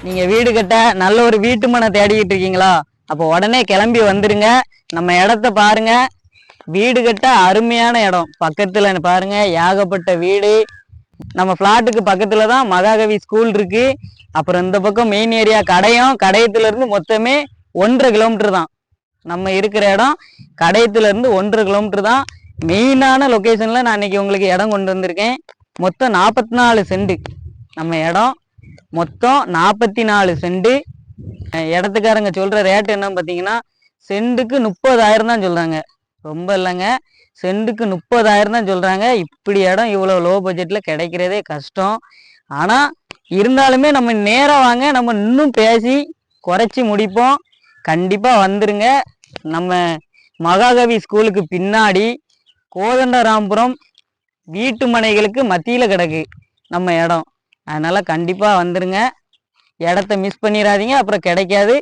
நீங்க வீடு கட்ட நல்ல ஒரு வீட்டு மனை தேடிக்கிட்டு இருக்கீங்களா? அப்போ உடனே கிளம்பி வந்துருங்க. நம்ம இடத்த பாருங்க. வீடு கட்ட அருமையான இடம். பக்கத்துல பாருங்க ஏகப்பட்ட வீடு. நம்ம பிளாட்டுக்கு பக்கத்துல தான் மகாகவி ஸ்கூல் இருக்கு. அப்புறம் இந்த பக்கம் மெயின் ஏரியா கடையம். கடையத்துல இருந்து மொத்தமே 1.5 கிலோமீட்டர் தான் நம்ம இருக்கிற இடம். கடையத்துல இருந்து 1.5 கிலோமீட்டர் தான். மெயினான லொகேஷன்ல நான் இன்னைக்கு உங்களுக்கு இடம் கொண்டு வந்திருக்கேன். மொத்தம் 44 சென்ட் நம்ம இடம். மொத்தம் 44 சென்ட். இடத்துக்காரங்க சொல்ற ரேட் என்னன்னு பார்த்தீங்கன்னா, சென்ட்டுக்கு 30,000 தான் சொல்றாங்க. ரொம்ப இல்லைங்க, சென்ட்டுக்கு 30,000 தான் சொல்றாங்க. இப்படி இடம் இவ்வளோ லோ பட்ஜெட்ல கிடைக்கிறதே கஷ்டம். ஆனா இருந்தாலுமே நம்ம நேரா வாங்க, நம்ம இன்னும் பேசி குறைச்சி முடிப்போம். கண்டிப்பா வந்துருங்க. நம்ம மகாகவி ஸ்கூலுக்கு பின்னாடி கோதண்டராம்புரம் வீட்டு மனைகளுக்கு மத்தியில கிடக்கு நம்ம இடம். அதனால கண்டிப்பா வந்துருங்க. இடத்த மிஸ் பண்ணிடாதீங்க, அப்புறம் கிடைக்காது.